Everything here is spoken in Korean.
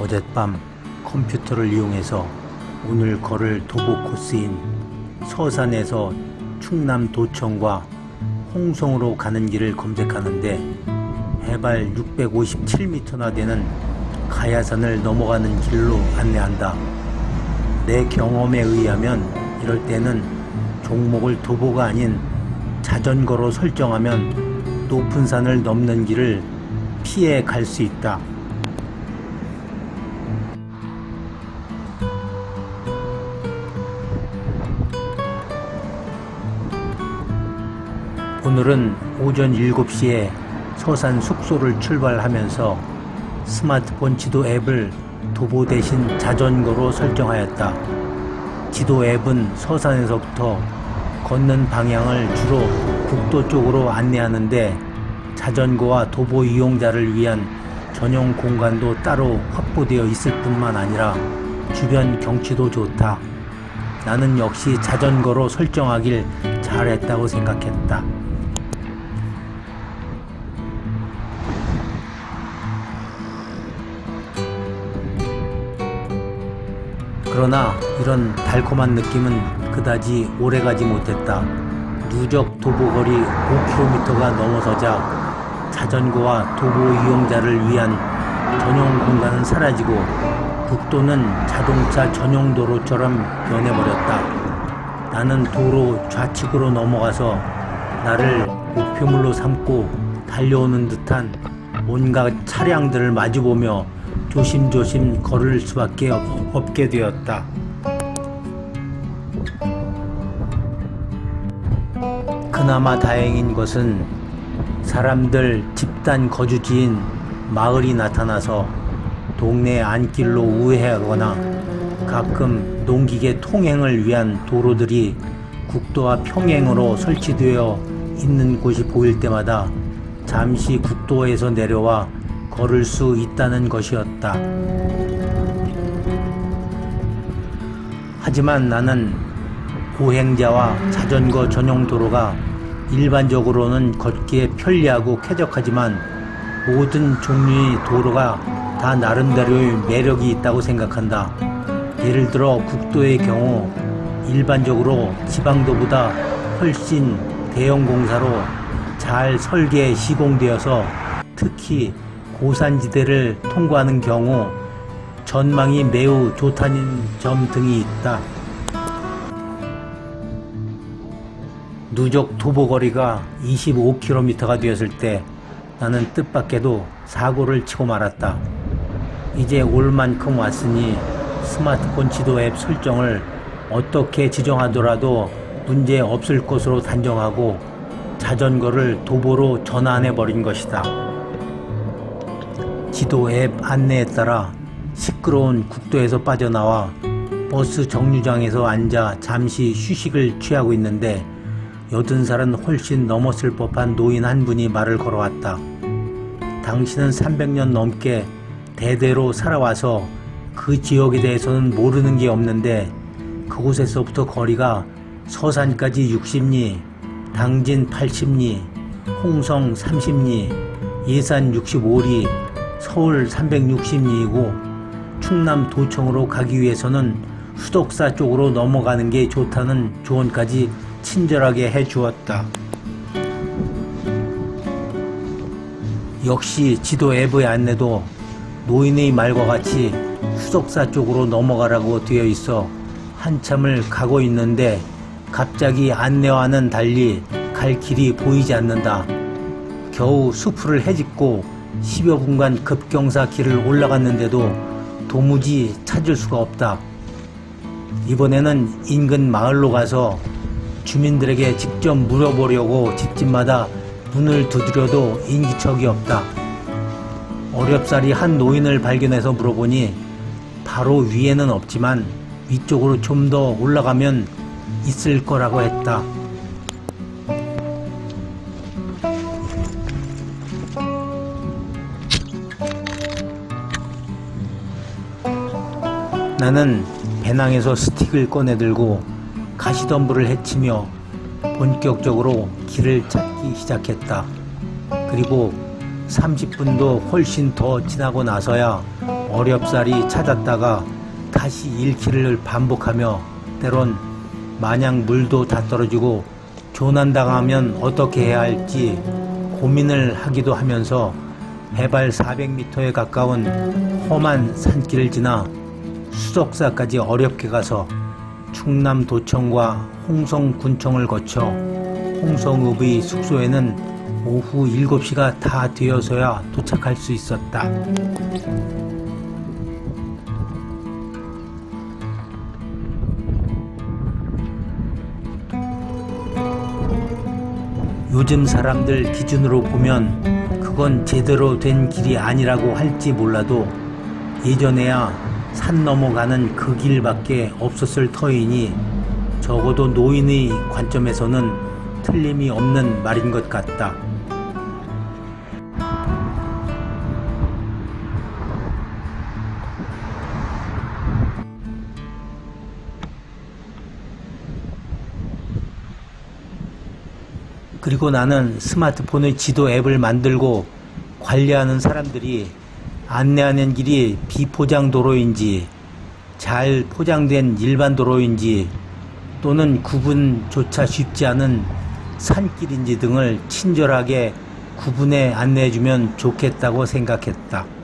어젯밤 컴퓨터를 이용해서 오늘 걸을 도보 코스인 서산에서 충남 도청과 홍성으로 가는 길을 검색하는데 해발 657m나 되는 가야산을 넘어가는 길로 안내한다. 내 경험에 의하면 이럴 때는 종목을 도보가 아닌 자전거로 설정하면 높은 산을 넘는 길을 피해 갈 수 있다. 오늘은 오전 7시에 서산 숙소를 출발하면서 스마트폰 지도 앱을 도보 대신 자전거로 설정하였다. 지도 앱은 서산에서부터 걷는 방향을 주로 북도 쪽으로 안내하는데 자전거와 도보 이용자를 위한 전용 공간도 따로 확보되어 있을 뿐만 아니라 주변 경치도 좋다. 나는 역시 자전거로 설정하길 잘했다고 생각했다. 그러나 이런 달콤한 느낌은 그다지 오래가지 못했다. 누적 도보거리 5km가 넘어서자 자전거와 도보 이용자를 위한 전용 공간은 사라지고 북도는 자동차 전용 도로처럼 변해버렸다. 나는 도로 좌측으로 넘어가서 나를 목표물로 삼고 달려오는 듯한 온갖 차량들을 마주보며 조심조심 걸을 수밖에 없게 되었다. 그나마 다행인 것은 사람들 집단 거주지인 마을이 나타나서 동네 안길로 우회하거나 가끔 농기계 통행을 위한 도로들이 국도와 평행으로 설치되어 있는 곳이 보일 때마다 잠시 국도에서 내려와 걸을 수 있다는 것이었다. 하지만 나는 보행자와 자전거 전용 도로가 일반적으로는 걷기에 편리하고 쾌적하지만 모든 종류의 도로가 다 나름대로의 매력이 있다고 생각한다. 예를 들어 국도의 경우 일반적으로 지방도보다 훨씬 대형 공사로 잘 설계 시공되어서 특히 고산지대를 통과하는 경우 전망이 매우 좋다는 점 등이 있다. 누적 도보거리가 25km가 되었을 때 나는 뜻밖에도 사고를 치고 말았다. 이제 올 만큼 왔으니 스마트폰 지도 앱 설정을 어떻게 지정하더라도 문제 없을 것으로 단정하고 자전거를 도보로 전환해버린 것이다. 지도 앱 안내에 따라 시끄러운 국도에서 빠져나와 버스 정류장에서 앉아 잠시 휴식을 취하고 있는데 80살은 훨씬 넘었을 법한 노인 한 분이 말을 걸어왔다. 당신은 300년 넘게 대대로 살아와서 그 지역에 대해서는 모르는 게 없는데 그곳에서부터 거리가 서산까지 60리, 당진 80리, 홍성 30리, 예산 65리, 서울 360리이고 충남 도청으로 가기 위해서는 수덕사 쪽으로 넘어가는 게 좋다는 조언까지 친절하게 해주었다. 역시 지도 앱의 안내도 노인의 말과 같이 수덕사 쪽으로 넘어가라고 되어 있어 한참을 가고 있는데 갑자기 안내와는 달리 갈 길이 보이지 않는다. 겨우 수풀을 헤집고 10여 분간 급경사 길을 올라갔는데도 도무지 찾을 수가 없다. 이번에는 인근 마을로 가서 주민들에게 직접 물어보려고 집집마다 문을 두드려도 인기척이 없다. 어렵사리 한 노인을 발견해서 물어보니 바로 위에는 없지만 위쪽으로 좀 더 올라가면 있을 거라고 했다. 나는 배낭에서 스틱을 꺼내들고 가시덤불을 헤치며 본격적으로 길을 찾기 시작했다. 그리고 30분도 훨씬 더 지나고 나서야 어렵사리 찾았다가 다시 잃기를 반복하며 때론 마냥 물도 다 떨어지고 조난당하면 어떻게 해야 할지 고민을 하기도 하면서 해발 400m에 가까운 험한 산길을 지나 수석사까지 어렵게 가서 충남도청과 홍성군청을 거쳐 홍성읍의 숙소에는 오후 7시가 다 되어서야 도착할 수 있었다. 요즘 사람들 기준으로 보면 그건 제대로 된 길이 아니라고 할지 몰라도 예전에야 산 넘어가는 그 길밖에 없었을 터이니 적어도 노인의 관점에서는 틀림이 없는 말인 것 같다. 그리고 나는 스마트폰의 지도 앱을 만들고 관리하는 사람들이 안내하는 길이 비포장 도로인지 잘 포장된 일반 도로인지 또는 구분조차 쉽지 않은 산길인지 등을 친절하게 구분해 안내해주면 좋겠다고 생각했다.